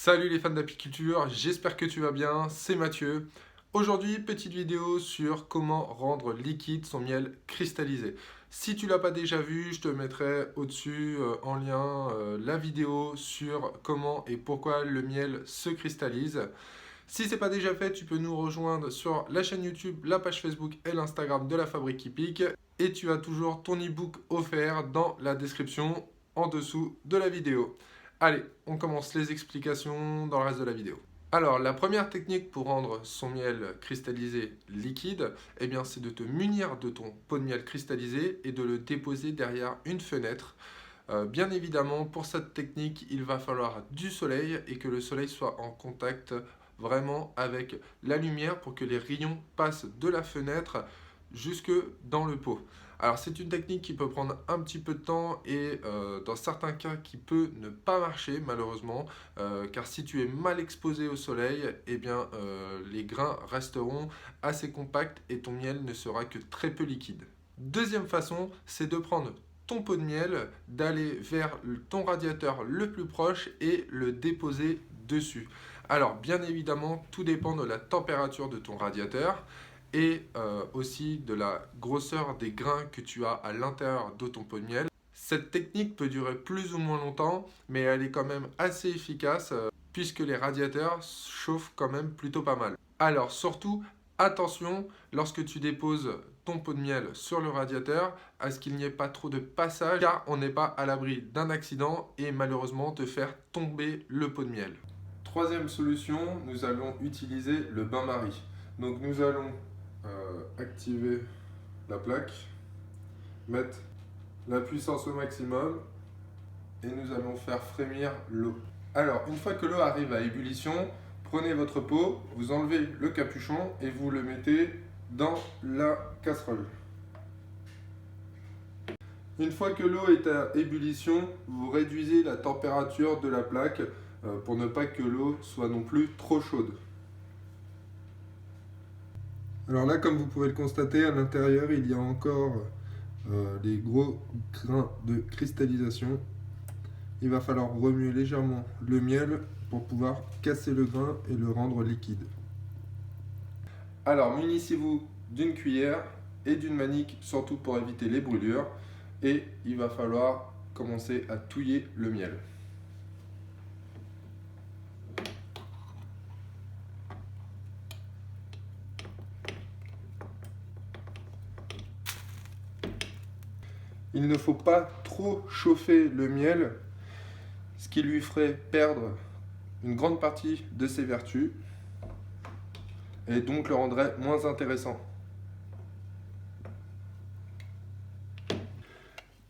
Salut les fans d'apiculture, j'espère que tu vas bien, c'est Mathieu. Aujourd'hui, petite vidéo sur comment rendre liquide son miel cristallisé. Si tu l'as pas déjà vu, je te mettrai au-dessus en lien la vidéo sur comment et pourquoi le miel se cristallise. Si ce n'est pas déjà fait, tu peux nous rejoindre sur la chaîne YouTube, la page Facebook et l'Instagram de la Fabrique qui pique. Et tu as toujours ton e-book offert dans la description en dessous de la vidéo. Allez, on commence les explications dans le reste de la vidéo. Alors, la première technique pour rendre son miel cristallisé liquide, eh bien, c'est de te munir de ton pot de miel cristallisé et de le déposer derrière une fenêtre. Bien évidemment, pour cette technique, il va falloir du soleil et que le soleil soit en contact vraiment avec la lumière pour que les rayons passent de la fenêtre jusque dans le pot. Alors c'est une technique qui peut prendre un petit peu de temps et dans certains cas qui peut ne pas marcher malheureusement car si tu es mal exposé au soleil, eh bien, les grains resteront assez compacts et ton miel ne sera que très peu liquide. Deuxième façon, c'est de prendre ton pot de miel, d'aller vers ton radiateur le plus proche et le déposer dessus. Alors bien évidemment, tout dépend de la température de ton radiateur et aussi de la grosseur des grains que tu as à l'intérieur de ton pot de miel. Cette technique peut durer plus ou moins longtemps, mais elle est quand même assez efficace puisque les radiateurs chauffent quand même plutôt pas mal. Alors surtout, attention lorsque tu déposes ton pot de miel sur le radiateur à ce qu'il n'y ait pas trop de passage car on n'est pas à l'abri d'un accident et malheureusement te faire tomber le pot de miel. Troisième solution, nous allons utiliser le bain-marie. Donc nous allons activer la plaque, mettre la puissance au maximum et nous allons faire frémir l'eau. Alors une fois que l'eau arrive à ébullition, prenez votre pot, vous enlevez le capuchon et vous le mettez dans la casserole. Une fois que l'eau est à ébullition, vous réduisez la température de la plaque pour ne pas que l'eau soit non plus trop chaude. Alors là, comme vous pouvez le constater, à l'intérieur, il y a encore les gros grains de cristallisation. Il va falloir remuer légèrement le miel pour pouvoir casser le grain et le rendre liquide. Alors, munissez-vous d'une cuillère et d'une manique, surtout pour éviter les brûlures. Et il va falloir commencer à touiller le miel. Il ne faut pas trop chauffer le miel, ce qui lui ferait perdre une grande partie de ses vertus et donc le rendrait moins intéressant.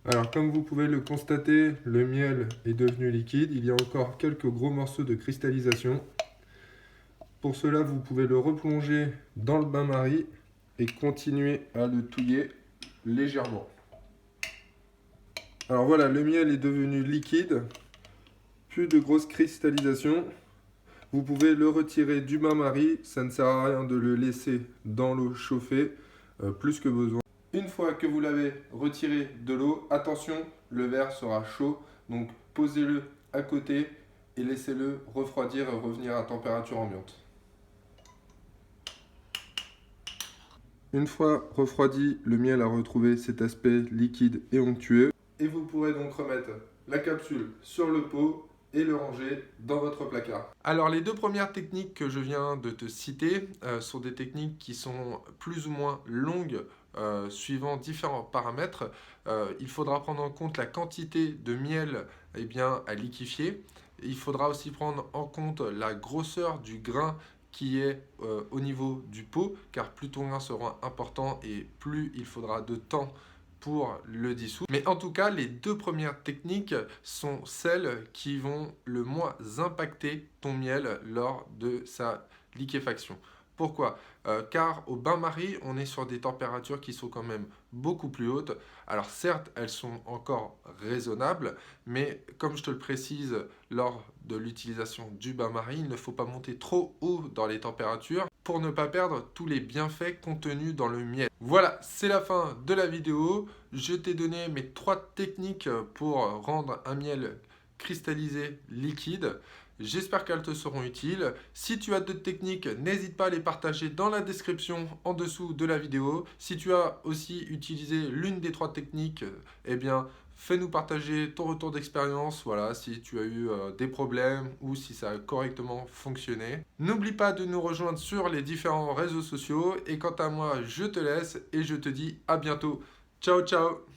Alors comme vous pouvez le constater, le miel est devenu liquide. Il y a encore quelques gros morceaux de cristallisation. Pour cela, vous pouvez le replonger dans le bain-marie et continuer à le touiller légèrement. Alors voilà, le miel est devenu liquide, plus de grosses cristallisations. Vous pouvez le retirer du bain-marie, ça ne sert à rien de le laisser dans l'eau chauffée plus que besoin. Une fois que vous l'avez retiré de l'eau, attention, le verre sera chaud, donc posez-le à côté et laissez-le refroidir et revenir à température ambiante. Une fois refroidi, le miel a retrouvé cet aspect liquide et onctueux. Et vous pourrez donc remettre la capsule sur le pot et le ranger dans votre placard. Alors les deux premières techniques que je viens de te citer sont des techniques qui sont plus ou moins longues suivant différents paramètres. Il faudra prendre en compte la quantité de miel à liquéfier. Il faudra aussi prendre en compte la grosseur du grain qui est au niveau du pot, car plus ton grain sera important et plus il faudra de temps pour le dissoudre. Mais en tout cas, les deux premières techniques sont celles qui vont le moins impacter ton miel lors de sa liquéfaction. Pourquoi ? Car au bain-marie, on est sur des températures qui sont quand même beaucoup plus hautes. Alors certes, elles sont encore raisonnables, mais comme je te le précise lors de l'utilisation du bain-marie, il ne faut pas monter trop haut dans les températures pour ne pas perdre tous les bienfaits contenus dans le miel. Voilà, c'est la fin de la vidéo. Je t'ai donné mes 3 techniques pour rendre un miel cristallisé liquide. J'espère qu'elles te seront utiles. Si tu as d'autres techniques, n'hésite pas à les partager dans la description en dessous de la vidéo. Si tu as aussi utilisé l'une des 3 techniques, eh bien, fais-nous partager ton retour d'expérience, voilà, si tu as eu des problèmes ou si ça a correctement fonctionné. N'oublie pas de nous rejoindre sur les différents réseaux sociaux et quant à moi, je te laisse et je te dis à bientôt. Ciao, ciao!